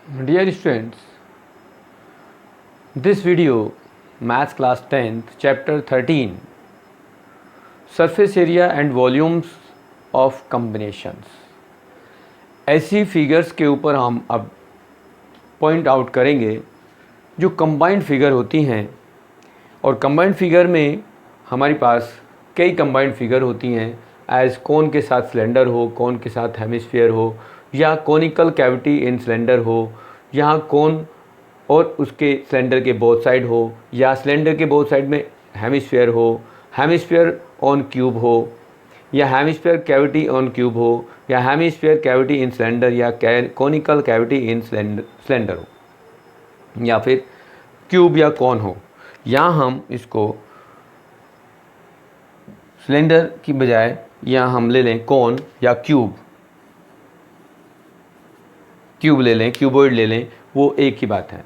Dear students, this video, Maths Class 10th, Chapter 13, Surface Area and Volumes of Combinations. ऐसी figures के ऊपर हम अब पॉइंट आउट करेंगे जो कंबाइंड फिगर होती हैं, और कंबाइंड फिगर में हमारे पास कई कंबाइंड फिगर होती हैं, एज कोन के साथ सिलेंडर हो, कोन के साथ हेमिस्फीयर हो, या कोनिकल कैविटी इन सिलेंडर हो, यहाँ कोन और उसके सिलेंडर के बोथ साइड हो, या सिलेंडर के बोथ साइड में हेमिस्फीयर हो, हेमिस्फीयर ऑन क्यूब हो, या हेमिस्फीयर कैविटी ऑन क्यूब हो, या हेमिस्फीयर कैविटी इन सिलेंडर, या कोनिकल कैविटी इन सिलेंडर हो, या फिर क्यूब या कॉन हो। यहाँ हम इसको सिलेंडर की बजाय यहाँ हम ले लें कॉन या क्यूब ले लें, क्यूबॉइड ले लें, वो एक ही बात है।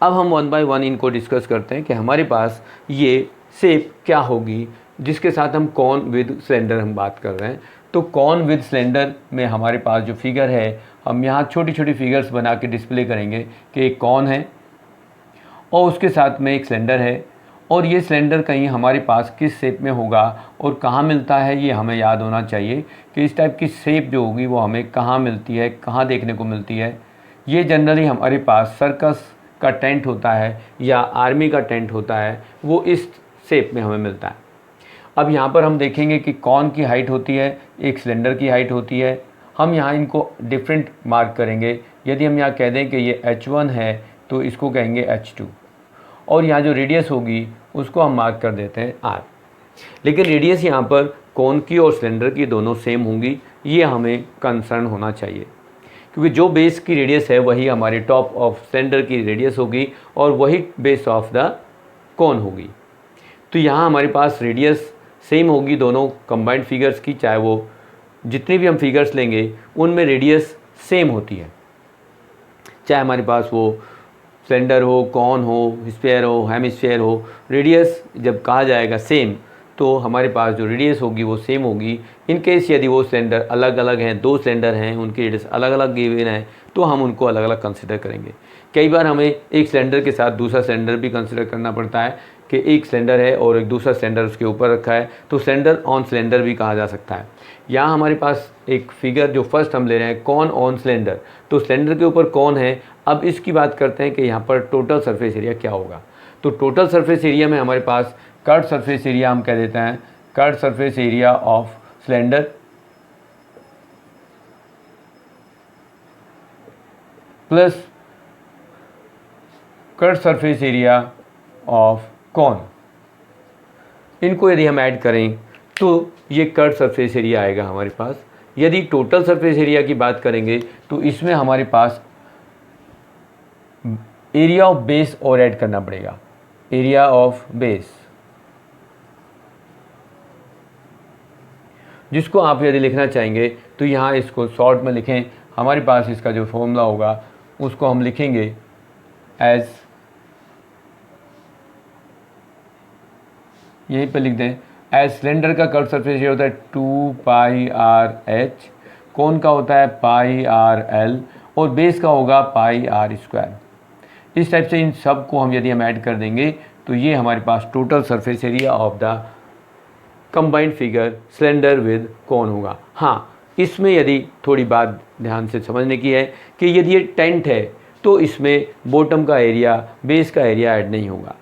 अब हम वन बाय वन इनको डिस्कस करते हैं कि हमारे पास ये शेप क्या होगी जिसके साथ हम कॉन विद सिलेंडर हम बात कर रहे हैं। तो कॉन विद सिलेंडर में हमारे पास जो फिगर है, हम यहाँ छोटी छोटी फिगर्स बना के डिस्प्ले करेंगे कि एक कॉन है और उसके साथ में एक सिलेंडर है, और ये सिलेंडर कहीं हमारे पास किस शेप में होगा और कहाँ मिलता है, ये हमें याद होना चाहिए कि इस टाइप की शेप जो होगी वो हमें कहाँ मिलती है, कहाँ देखने को मिलती है। ये जनरली हमारे पास सर्कस का टेंट होता है या आर्मी का टेंट होता है, वो इस शेप में हमें मिलता है। अब यहाँ पर हम देखेंगे कि कॉन की हाइट होती है, एक सिलेंडर की हाइट होती है। हम यहाँ इनको डिफरेंट मार्क करेंगे। यदि हम यहाँ कह दें कि ये H1 है तो इसको कहेंगे H2, और यहाँ जो रेडियस होगी उसको हम मार्क कर देते हैं R। लेकिन रेडियस यहाँ पर कॉन की और सिलेंडर की दोनों सेम होंगी, ये हमें कंसर्न होना चाहिए, क्योंकि जो बेस की रेडियस है वही हमारे टॉप ऑफ सिलेंडर की रेडियस होगी और वही बेस ऑफ द कॉन होगी। तो यहाँ हमारे पास रेडियस सेम होगी दोनों कंबाइंड फिगर्स की, चाहे वो जितनी भी हम फिगर्स लेंगे उनमें रेडियस सेम होती है, चाहे हमारे पास वो सिलेंडर हो, कॉन हो, स्फीयर हो, हेमिस्फीयर हो। रेडियस जब कहा जाएगा सेम, तो हमारे पास जो रेडियस होगी वो सेम होगी। इन केस यदि वो सिलेंडर अलग अलग हैं, दो सिलेंडर हैं, उनकी रेडियस अलग अलग गिवन है, तो हम उनको अलग अलग कंसिडर करेंगे। कई बार हमें एक सिलेंडर के साथ दूसरा सिलेंडर भी कंसिडर करना पड़ता है कि एक सिलेंडर है और एक दूसरा सिलेंडर उसके ऊपर रखा है, तो सिलेंडर ऑन सिलेंडर भी कहा जा सकता है। यहाँ हमारे पास एक फिगर जो फर्स्ट हम ले रहे हैं, कॉन ऑन सिलेंडर, तो सिलेंडर के ऊपर कॉन है। अब इसकी बात करते हैं कि यहाँ पर टोटल सरफेस एरिया क्या होगा। तो टोटल सरफेस एरिया में हमारे पास कर्व सरफेस एरिया हम कह देते हैं, curve surface area of cylinder plus curve surface area of cone. इनको यदि हम ऐड करें तो ये कर्व सरफेस एरिया आएगा हमारे पास। यदि टोटल सरफेस एरिया की बात करेंगे तो इसमें हमारे पास एरिया ऑफ बेस और ऐड करना पड़ेगा, एरिया ऑफ बेस, जिसको आप यदि लिखना चाहेंगे तो यहाँ इसको शॉर्ट में लिखें। हमारे पास इसका जो फॉर्मूला होगा उसको हम लिखेंगे एज, यहीं पर लिख दें, एज सिलेंडर का कर्व सरफेस एरिया होता है 2πr/h, कौन का होता है πr/l, और बेस का होगा πr²। इस टाइप से इन सब को हम यदि हम ऐड कर देंगे तो ये हमारे पास total surface area of the combined figure cylinder with cone होगा। हाँ, इसमें यदि थोड़ी बात ध्यान से समझने की है कि यदि ये टेंट है तो इसमें बॉटम का एरिया, बेस का एरिया ऐड नहीं होगा।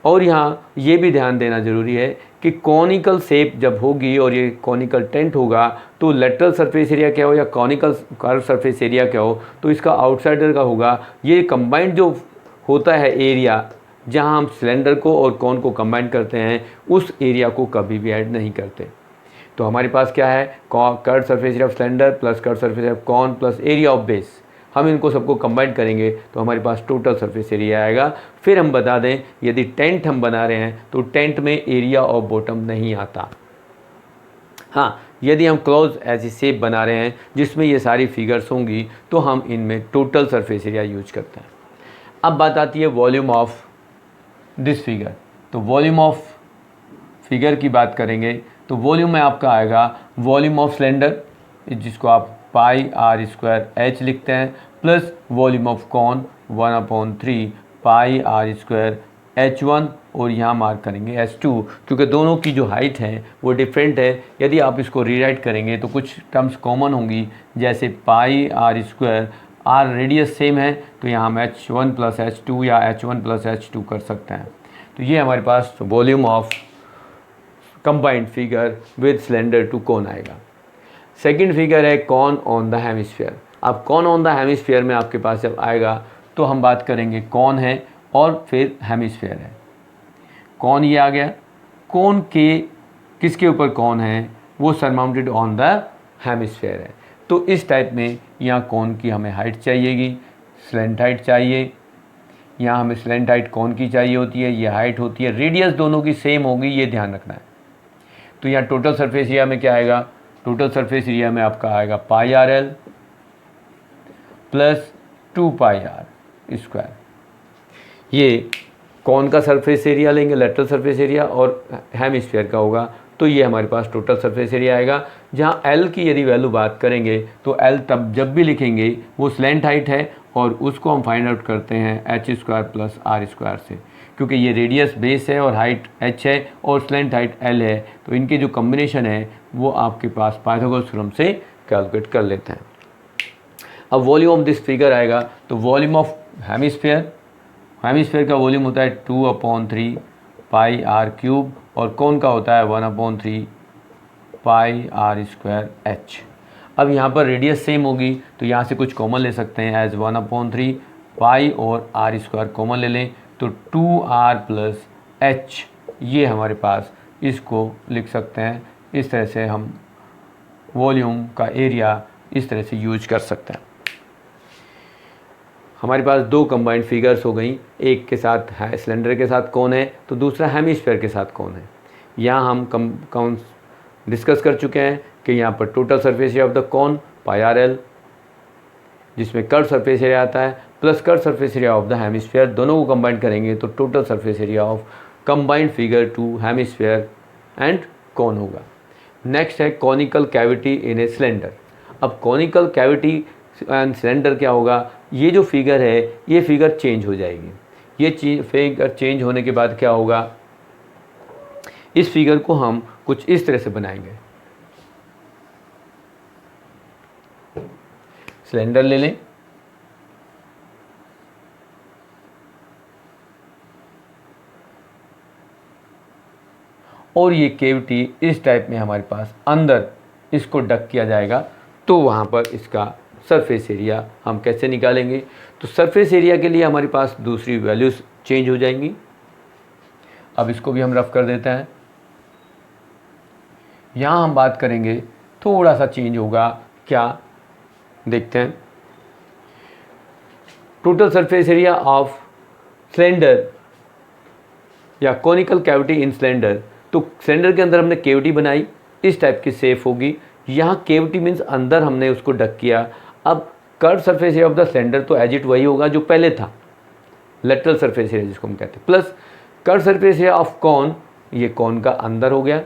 और यहाँ ये भी ध्यान देना ज़रूरी है कि कॉनिकल शेप जब होगी और ये कॉनिकल टेंट होगा तो लेटरल सरफेस एरिया क्या हो या कॉनिकल कर्व सरफेस एरिया क्या हो, तो इसका आउटसाइडर का होगा। ये कंबाइंड जो होता है एरिया, जहाँ हम सिलेंडर को और कॉन को कंबाइन करते हैं, उस एरिया को कभी भी ऐड नहीं करते। तो हमारे पास क्या है, curve surface area of cylinder plus curve surface area of cone plus area of base. हम इनको सबको कंबाइन करेंगे तो हमारे पास टोटल सरफेस एरिया आएगा। फिर हम बता दें, यदि टेंट हम बना रहे हैं तो टेंट में एरिया ऑफ बॉटम नहीं आता। हाँ, यदि हम क्लोज ऐसी शेप बना रहे हैं जिसमें ये सारी फिगर्स होंगी तो हम इनमें टोटल सरफेस एरिया यूज करते हैं। अब बात आती है वॉल्यूम ऑफ दिस फिगर। तो वॉल्यूम ऑफ फिगर की बात करेंगे तो वॉल्यूम में आपका आएगा वॉल्यूम ऑफ सिलेंडर, जिसको आप पाई आर स्क्वायर एच लिखते हैं, plus volume of cone 1/3 pi are square H1, और यहाँ मार्क करेंगे H2, क्योंकि दोनों की जो हाइट है वो डिफरेंट है। यदि आप इसको रीराइट करेंगे तो कुछ टर्म्स कॉमन होंगी, जैसे pi are square, r radius same है तो यहाँ हम H1 प्लस H2 या H1 प्लस H2 कर सकते हैं। तो ये हमारे पास volume of combined figure with cylinder to cone आएगा। सेकंड फिगर है कॉन ऑन द हेमिस्फीयर। अब कॉन ऑन द हेमिस्फीयर में आपके पास जब आएगा तो हम बात करेंगे कॉन है और फिर हेमिस्फीयर है। कॉन ये आ गया, कॉन के किसके ऊपर कॉन है, वो सरमाउंटेड ऑन द हेमिस्फीयर है। तो इस टाइप में यहाँ कॉन की हमें हाइट चाहिएगी, स्लेंट हाइट चाहिए। यहाँ हमें स्लेंट हाइट कॉन की चाहिए होती है, ये हाइट होती है, रेडियस दोनों की सेम होगी, ये ध्यान रखना है। तो यहाँ टोटल सरफेस एरिया में क्या आएगा, टोटल सरफेस एरिया में आपका आएगा pi r l plus 2 pi are square. ये कॉन का सरफेस एरिया लेंगे, लेटरल सरफेस एरिया, और हेमिस्फीयर का होगा, तो ये हमारे पास टोटल सरफेस एरिया आएगा। जहाँ एल की यदि वैल्यू बात करेंगे तो एल तब जब भी लिखेंगे वो स्लेंट हाइट है, और उसको हम फाइंड आउट करते हैं H square plus are square से, क्योंकि ये रेडियस बेस है और हाइट एच है और स्लेंट हाइट एल है, तो इनके जो कम्बिनेशन है वो आपके पास पाइथागोरस थ्योरम से कैलकुलेट कर लेते हैं। अब वॉल्यूम ऑफ दिस फिगर आएगा, तो वॉल्यूम ऑफ हेमिस्फीयर, हेमिस्फीयर का वॉल्यूम होता है 2/3 पाई आर क्यूब, और कौन का होता है 1/3 पाई आर स्क्वायर एच। अब यहाँ पर रेडियस सेम होगी तो यहाँ से कुछ कॉमन ले सकते हैं, एज 1/3 पाई और आर स्क्वायर कॉमन ले लें तो 2r प्लस एच, ये हमारे पास इसको लिख सकते हैं। इस तरह से हम वॉल्यूम का एरिया इस तरह से यूज कर सकते हैं। हमारे पास दो कंबाइंड फिगर्स हो गई, एक के साथ है सिलेंडर के साथ कौन है, तो दूसरा हेमिस्फीयर के साथ कौन है। यहाँ हम कौन डिस्कस कर चुके हैं कि यहाँ पर total surface area of the cone pi r l, जिसमें कर्व सरफेस एरिया आता है, plus curve surface area of the hemisphere, दोनों को कंबाइन करेंगे तो total surface area of combined figure to hemisphere and cone होगा। नेक्स्ट है conical cavity in a cylinder. अब कॉनिकल कैविटी एंड सिलेंडर क्या होगा, ये जो फिगर है ये फिगर चेंज हो जाएगी। ये फिगर चेंज होने के बाद क्या होगा, इस फिगर को हम कुछ इस तरह से बनाएंगे। सिलेंडर ले लें, और ये केविटी इस टाइप में हमारे पास अंदर इसको डक किया जाएगा, तो वहाँ पर इसका सरफेस एरिया हम कैसे निकालेंगे। तो सरफेस एरिया के लिए हमारे पास दूसरी वैल्यूज़ चेंज हो जाएंगी। अब इसको भी हम रफ कर देते हैं। यहाँ हम बात करेंगे, थोड़ा सा चेंज होगा, क्या देखते हैं। Total surface area of cylinder या कॉनिकल कैविटी इन सिलेंडर, तो सिलेंडर के अंदर हमने केविटी बनाई, इस टाइप की शेप होगी। यहाँ केविटी मीन्स अंदर हमने उसको डक किया। अब curve surface area of the cylinder तो एज इट वही होगा जो पहले था, लेटरल सरफेस एरिया जिसको हम कहते हैं, plus curve surface area of cone, ये कॉन का अंदर हो गया,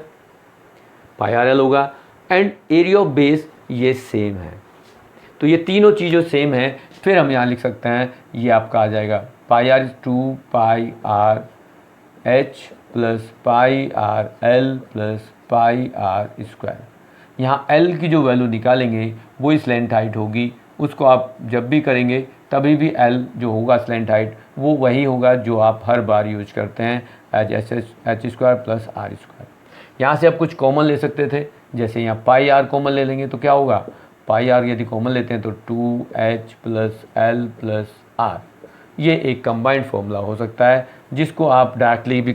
पाई आर एल होगा, एंड एरिया ऑफ बेस ये सेम है। तो ये तीनों चीज़ों सेम है, फिर हम यहाँ लिख सकते हैं, ये आपका आ जाएगा pi r 2 pi r h plus pi r l plus pi are square. यहाँ एल की जो वैल्यू निकालेंगे वो स्लेंट हाइट होगी, उसको आप जब भी करेंगे तभी भी एल जो होगा स्लेंट हाइट वो वही होगा जो आप हर बार यूज करते हैं, H square plus are square. यहाँ से आप कुछ कॉमन ले सकते थे, जैसे यहाँ पाई आर कॉमन ले लेंगे तो क्या होगा, पाई आर यदि कॉमन लेते हैं तो 2h plus L plus are, ये एक कंबाइंड फॉर्मूला हो सकता है जिसको आप डायरेक्टली भी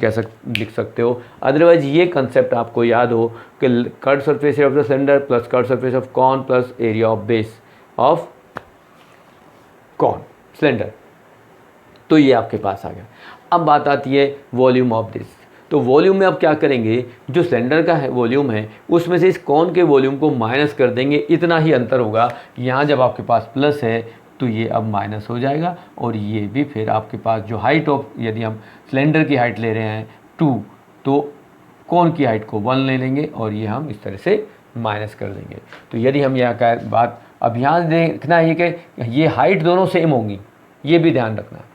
लिख सकते हो। अदरवाइज ये कंसेप्ट आपको याद हो कि curve surface area of the cylinder plus curve surface of cone plus area of base of cone cylinder, तो ये आपके पास आ गया। अब बात आती है वॉल्यूम ऑफ दिस। तो वॉल्यूम में अब क्या करेंगे, जो सिलेंडर का है वॉल्यूम है उसमें से इस कॉन के वॉल्यूम को माइनस कर देंगे, इतना ही अंतर होगा। यहाँ जब आपके पास प्लस है तो ये अब माइनस हो जाएगा, और ये भी फिर आपके पास जो हाइट ऑफ, यदि हम सिलेंडर की हाइट ले रहे हैं 2 तो कॉन की हाइट को 1 ले लेंगे और ये हम इस तरह से माइनस कर देंगे। तो यदि हम यहाँ का बात अब यहाँ देखना है कि ये हाइट दोनों सेम होंगी, ये भी ध्यान रखना है।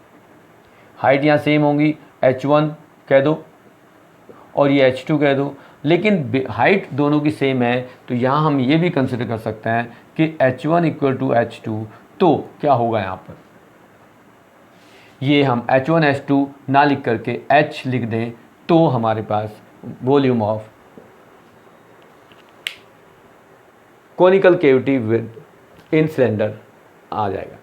हाइट यहाँ सेम होंगी, h1 कह दो और ये h2 कह दो, लेकिन हाइट दोनों की सेम है तो यहाँ हम ये भी कंसिडर कर सकते हैं कि h1 इक्वल टू h2, तो क्या होगा यहाँ पर, ये हम h1 h2 ना लिख करके h लिख दें तो हमारे पास volume of conical cavity within cylinder आ जाएगा।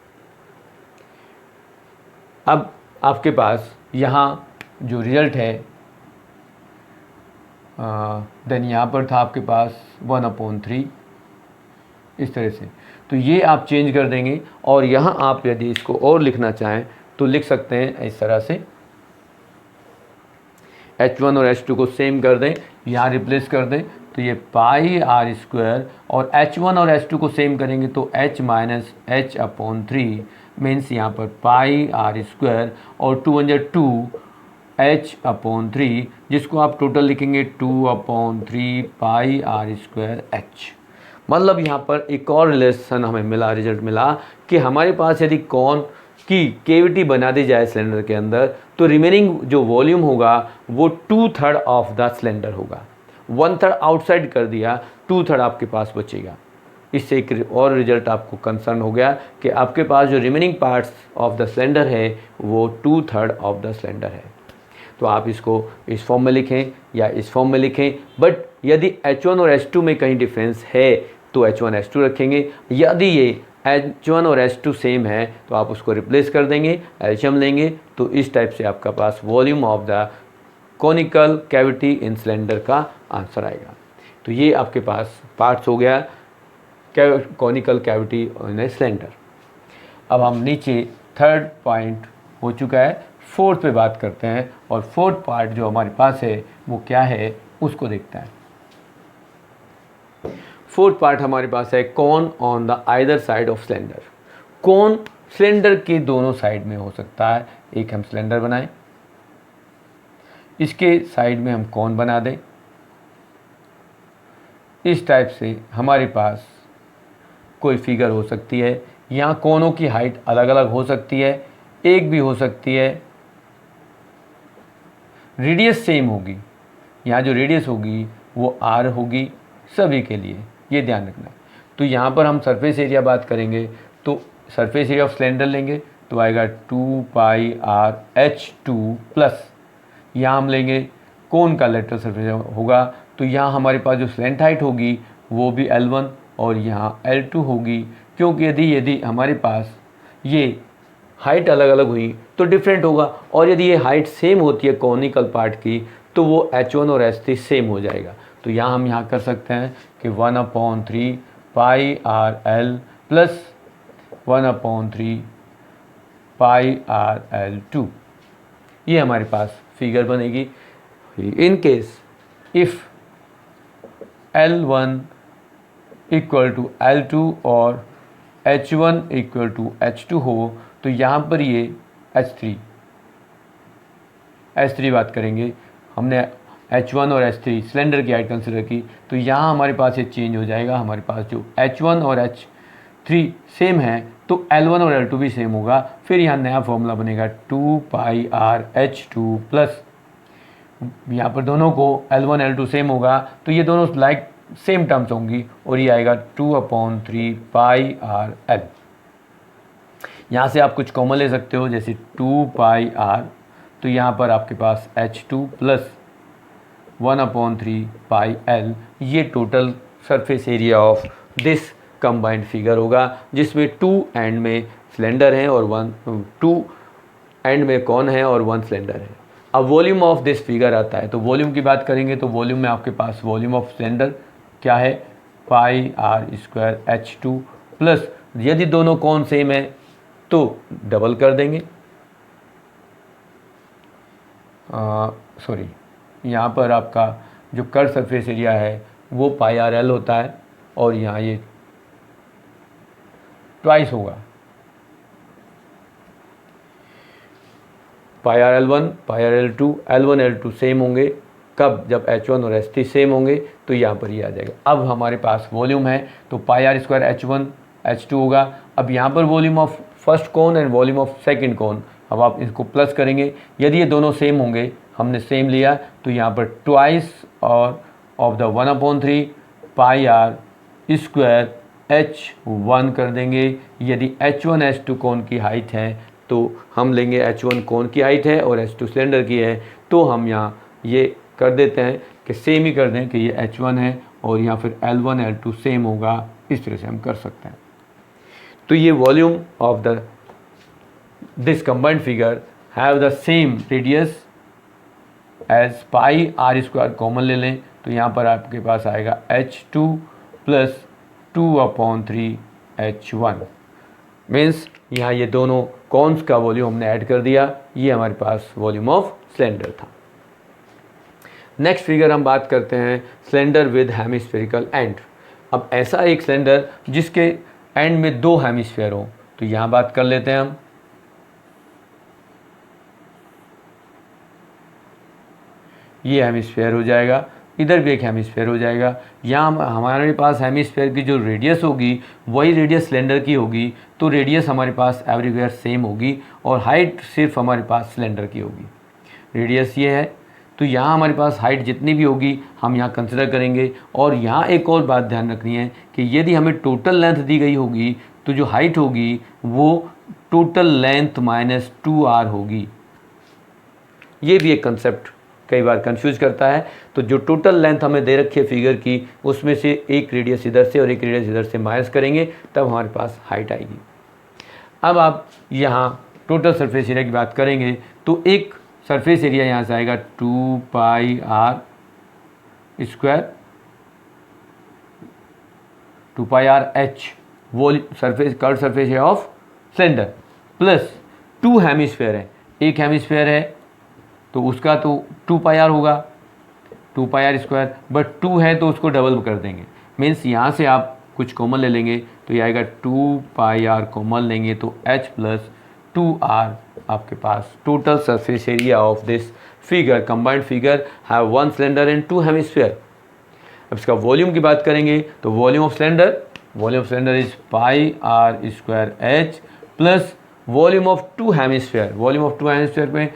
अब आपके पास यहाँ जो रिजल्ट है देन यहाँ पर था आपके पास 1/3 इस तरह से, तो ये आप चेंज कर देंगे और यहाँ आप यदि इसको और लिखना चाहें तो लिख सकते हैं इस तरह से, h1 और h2 को सेम कर दें, यहाँ रिप्लेस कर दें तो ये पाई आर स्क्वायर, और h1 और h2 को सेम करेंगे तो h माइनस h/3 मीन्स यहाँ पर पाई आर स्क्वायर और 2 × 2 h/3, जिसको आप टोटल लिखेंगे 2/3 पाई आर स्क्वायर h। मतलब यहाँ पर एक और रिलेशन हमें मिला, रिजल्ट मिला कि हमारे पास यदि कॉन की कैविटी बना दी जाए सिलेंडर के अंदर तो रिमेनिंग जो वॉल्यूम होगा वो 2/3 ऑफ द सिलेंडर होगा। 1/3 आउटसाइड कर दिया, 2/3 आपके पास बचेगा। इससे एक और रिजल्ट आपको कंसर्न हो गया कि आपके पास जो remaining parts of the cylinder है वो 2/3 ऑफ द सिलेंडर है। तो आप इसको इस फॉर्म में लिखें या इस फॉर्म में लिखें, बट यदि h1 और h2 में कहीं डिफरेंस है तो h1 h2 रखेंगे, यदि ये h1 और h2 सेम है तो आप उसको रिप्लेस कर देंगे, एल्शियम लेंगे, तो इस टाइप से आपका पास volume of the conical cavity in cylinder का आंसर आएगा। तो ये आपके पास पार्ट्स हो गया conical cavity in a cylinder. अब हम नीचे थर्ड पॉइंट हो चुका है, फोर्थ पे बात करते हैं, और फोर्थ पार्ट जो हमारे पास है वो क्या है उसको देखते हैं। फोर्थ पार्ट हमारे पास है cone on the either side of cylinder. Cone cylinder के दोनों साइड में हो सकता है। एक हम सिलेंडर बनाएं, इसके साइड में हम कॉन बना दें, इस टाइप से हमारे पास कोई फिगर हो सकती है। यहाँ कोनों की हाइट अलग अलग हो सकती है, एक भी हो सकती है, रेडियस सेम होगी, यहाँ जो रेडियस होगी वो r होगी सभी के लिए, ये ध्यान रखना है। तो यहाँ पर हम सरफेस एरिया बात करेंगे तो सरफेस एरिया ऑफ सिलेंडर लेंगे तो आएगा 2 पाई r h2 प्लस यहाँ हम लेंगे कोन का लेटरल सरफेस होगा तो यहाँ हमारे पास जो स्लैंट हाइट होगी वो भी L1 और यहाँ L2 होगी, क्योंकि यदि हमारे पास ये हाइट अलग अलग हुई तो डिफरेंट होगा, और यदि ये हाइट सेम होती है कॉनिकल पार्ट की तो वो h1 और h3 सेम हो जाएगा। तो यहाँ हम यहाँ कर सकते हैं कि 1/3 pi r l plus 1/3 pi r L2, ये हमारे पास फिगर बनेगी। In case if L1 equal to L2 और H1 इक्वल टू H2 हो तो यहाँ पर ये H3 बात करेंगे, हमने H1 और H3 सिलेंडर की हाइट कंसिडर की तो यहाँ हमारे पास ये चेंज हो जाएगा। हमारे पास जो H1 और H3 सेम है तो L1 और L2 भी सेम होगा। फिर यहाँ नया फॉर्मूला बनेगा 2 पाई आर H2 प्लस, यहाँ पर दोनों को L1 L2 सेम होगा तो ये दोनों लाइक सेम टर्म्स होंगी और ये आएगा 2/3 पाई आर एल। यहाँ से आप कुछ कॉमन ले सकते हो जैसे 2 पाई आर, तो यहाँ पर आपके पास H2 प्लस 1/3 पाई एल, ये total surface area of this combined figure होगा, जिसमें 2 एंड में सिलेंडर है और 2 एंड में कॉन है और 1 सिलेंडर है। अब वॉल्यूम ऑफ दिस फिगर आता है, तो वॉल्यूम की बात करेंगे तो वॉल्यूम में आपके पास वॉल्यूम ऑफ सिलेंडर क्या है, पाई आर स्क्वायर H2 प्लस, यदि दोनों कॉन सेम है तो डबल कर देंगे, सॉरी यहाँ पर आपका जो कर्व सरफेस एरिया है वो पाई आर एल होता है और यहाँ ये ट्वाइस होगा pi r L1 pi r L2, L1 L2 same होंगे कब, जब H1 और H3 सेम होंगे तो यहाँ पर ये आ जाएगा। अब हमारे पास वॉल्यूम है तो पाई आर स्क्वायर H1 H2 होगा। अब यहाँ पर volume of first cone and volume of second cone, अब आप इसको प्लस करेंगे। यदि ये दोनों सेम होंगे, हमने सेम लिया, तो यहाँ पर ट्वाइस और of the 1/3 pi are square H1 कर देंगे। यदि H1 H2 कोन की हाइट है तो हम लेंगे H1 कोन की हाइट है और H2 सिलेंडर की है, तो हम यहाँ ये कर देते हैं कि सेम ही कर दें कि ये H1 है और यहाँ फिर L1 L2 सेम होगा। इस तरह से हम कर सकते हैं। तो ये volume of the this combined figure have the same radius as pi are square common ले लें, तो यहाँ पर आपके पास आएगा H2 प्लस 2/3 H1। मीन्स यहाँ ये दोनों कॉन्स का वॉल्यूम हमने ऐड कर दिया, ये हमारे पास वॉल्यूम ऑफ सिलेंडर था। नेक्स्ट फिगर हम बात करते हैं सिलेंडर विद हेमिस्फेरिकल एंड। अब ऐसा एक सिलेंडर जिसके एंड में दो हेमिस्फेयर हो, तो यहाँ बात कर लेते हैं हम। ये हेमिस्फेयर हो जाएगा, इधर भी एक हेमिस्फेयर हो जाएगा। यहाँ हमारे पास हेमिस्फेयर की जो रेडियस होगी वही रेडियस सिलेंडर की होगी, तो रेडियस हमारे पास एवरीवेयर सेम होगी और हाइट सिर्फ हमारे पास सिलेंडर की होगी। रेडियस ये है, तो यहाँ हमारे पास हाइट जितनी भी होगी हम यहाँ कंसिडर करेंगे। और यहाँ एक और बात ध्यान रखनी है कि यदि हमें टोटल लेंथ दी गई होगी तो जो हाइट होगी वो टोटल लेंथ माइनस 2r होगी। ये भी एक कंसेप्ट कई बार कंफ्यूज करता है। तो जो टोटल लेंथ हमें दे रखी है फिगर की, उसमें से एक रेडियस इधर से और एक रेडियस इधर से माइनस करेंगे, तब हमारे पास हाइट आएगी। अब आप यहाँ टोटल सरफेस एरिया की बात करेंगे तो एक सरफेस एरिया यहाँ से आएगा 2 pi are square, 2 pi r h surface curve surface area of cylinder, plus 2 hemisphere है। एक हेमिस्फेयर है तो उसका तो 2 पाई आर होगा, 2 पाई आर स्क्वायर, बट 2 है तो उसको डबल कर देंगे। मीन्स यहाँ से आप कुछ कॉमन ले लेंगे तो ये आएगा 2 पाई आर कॉमन लेंगे तो H प्लस 2r आपके पास total surface area of this figure combined figure have 1 cylinder and 2 hemisphere. अब इसका वॉल्यूम की बात करेंगे तो volume of cylinder is pi are square H plus volume of 2 hemisphere. Volume of 2 hemisphere में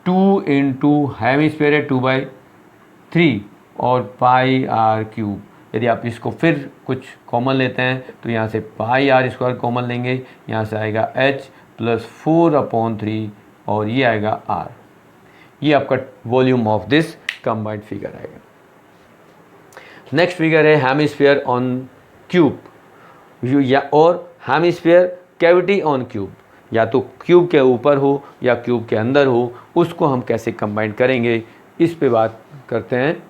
2 into hemisphere है 2/3 और पाई आर क्यूब। यदि आप इसको फिर कुछ कॉमन लेते हैं तो यहाँ से पाई आर स्क्वायर कॉमन लेंगे, यहाँ से आएगा H प्लस 4/3 और ये आएगा R। ये आपका volume of this combined figure आएगा। नेक्स्ट फिगर है हेमिस्फीयर ऑन क्यूब या और हेमिस्फीयर कैविटी ऑन क्यूब। या तो क्यूब के ऊपर हो या क्यूब के अंदर हो, उसको हम कैसे कंबाइन करेंगे इस पे बात करते हैं।